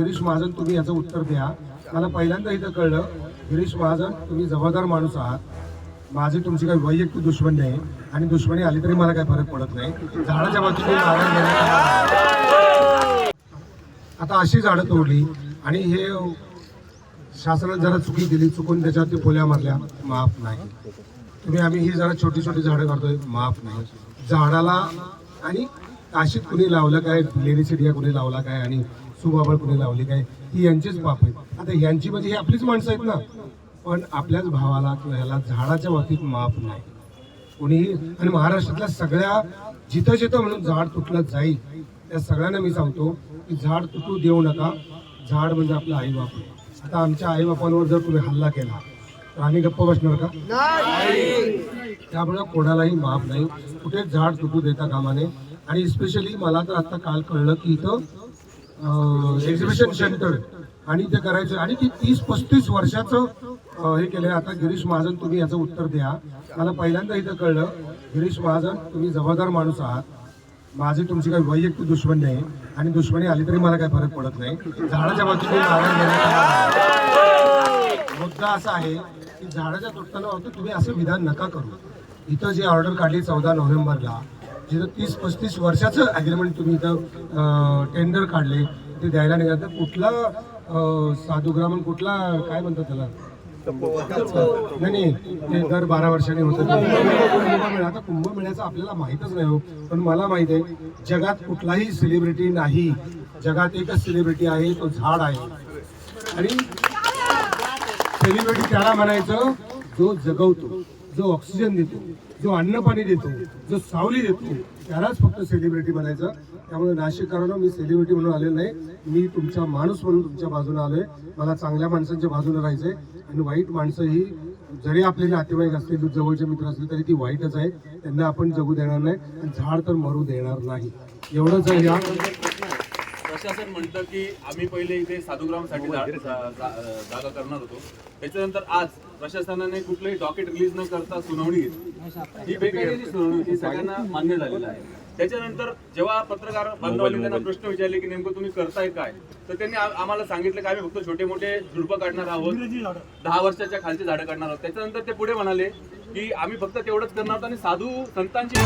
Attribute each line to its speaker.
Speaker 1: गिरीश महाजन तुम्ही याचं उत्तर द्या. मला पहिल्यांदा इथं कळलं गिरीश महाजन तुम्ही जबाबदार माणूस आहात. माझी तुमची काही वैयक्तिक दुश्मनी नाही आणि दुश्मनी आली तरी मला काही फरक पडत नाही. झाडाच्या बाबतीत मी मारण घेण्यात आता अशी झाडं तोडली आणि हे शासनाने जरा चुकी केली, चुकून त्याच्यावरती पोल्या मारल्या, माफ नाही. तुम्ही आम्ही ही जरा छोटी छोटी झाडं काढतोय, माफ नाही. झाडाला आणि काशीत कुणी लावलं काय, लेडीची डिया कुणी लावला काय आणि सुबाबळ कुणी लावली काय, ही यांचीच पाप आहे. आता यांची म्हणजे ही आपलीच माणसं आहेत ना, पण आपल्याच भावाला किंवा ह्याला झाडाच्या बाबतीत माफ नाही कोणीही. आणि महाराष्ट्रातल्या सगळ्या जिथं जिथं म्हणून झाड तुटलं जाईल त्या सगळ्यांना मी सांगतो की झाड तुटू देऊ नका. झाड म्हणजे आपलं आईबाप आहे. आता आमच्या आईबापांवर जर तुम्ही हल्ला केला तर आम्ही गप्प बसणार का? त्यामुळे कोणालाही माफ नाही. कुठे झाड तुटू देता कामा नये. आणि स्पेशली मला तर आता काल कळलं की इथं एक्झिबिशन सेंटर आणि ते करायचं आणि ती 30-35 वर्षाचं हे केलं. आता गिरीश महाजन तुम्ही याचं उत्तर द्या. मला पहिल्यांदा इथं कळलं गिरीश महाजन तुम्ही जबाबदार माणूस आहात. माझी तुमची काही वैयक्तिक दुश्मनी नाही आणि दुश्मनी आली तरी मला काही फरक पडत नाही. झाडाच्या बाबतीत मी मारण घेण्यात मुद्दा असा आहे की झाडाच्या तुटताना तुम्ही असं विधान नका करू. इथं जी ऑर्डर काढली 14 नोव्हेंबरला, जिथं 30-35 वर्षाचं ॲग्रीमेंट तुम्ही इथं टेंडर काढले ते द्यायला निघालं, तर कुठला साधुग्राम कुठला काय म्हणतात त्याला, नाही ते दर 12 वर्षांनी होतं कुंभमेळा. आता कुंभमेळ्याचं आपल्याला माहीतच नाही हो, पण मला माहीत आहे जगात कुठलाही सेलिब्रिटी नाही, जगात एकच सेलिब्रिटी आहे, तो झाड आहे. आणि सेलिब्रिटी त्याला म्हणायचं जो जगवतो, जो ऑक्सिजन देतो, जो अन्न पाणी देतो, जो सावली देतो, त्यालाच फक्त सेलिब्रिटी बनायचं. त्यामुळे नाशिककरांनो, मी सेलिब्रिटी म्हणून आलेलो नाही, मी तुमचा माणूस म्हणून तुमच्या बाजूने आलोय. मला चांगल्या माणसांच्या बाजूने राहायचंय आणि वाईट माणसं ही जरी आपले नातेवाईक असतील, जवळचे मित्र असतील तरी ती वाईटच आहे. त्यांना आपण जगू देणार नाही आणि झाड तर मरू देणार नाही. एवढंच आहे. या
Speaker 2: प्रशासन म्हणतं की आम्ही पहिले इथे साधुग्रामसाठी जागा करणार होतो, त्याच्यानंतर आज प्रशासनाने कुठलंही डॉकेट रिलीज न करता सुनावणी घेतली. ही बेकायदेशीर सुनावणी होती, सगळ्यांना मान्य झालेलं आहे. त्याच्यानंतर जेव्हा पत्रकार बांधवांनी त्यांना प्रश्न विचारले की नेमकं तुम्ही करताय काय, तर त्यांनी आम्हाला सांगितलं की आम्ही फक्त छोटे मोठे झुडपं काढणार आहोत, 10 वर्षाच्या खालची झाडं काढणार आहोत. त्याच्यानंतर ते पुढे म्हणाले की आम्ही फक्त तेवढंच करणार आहोत आणि साधू संतांची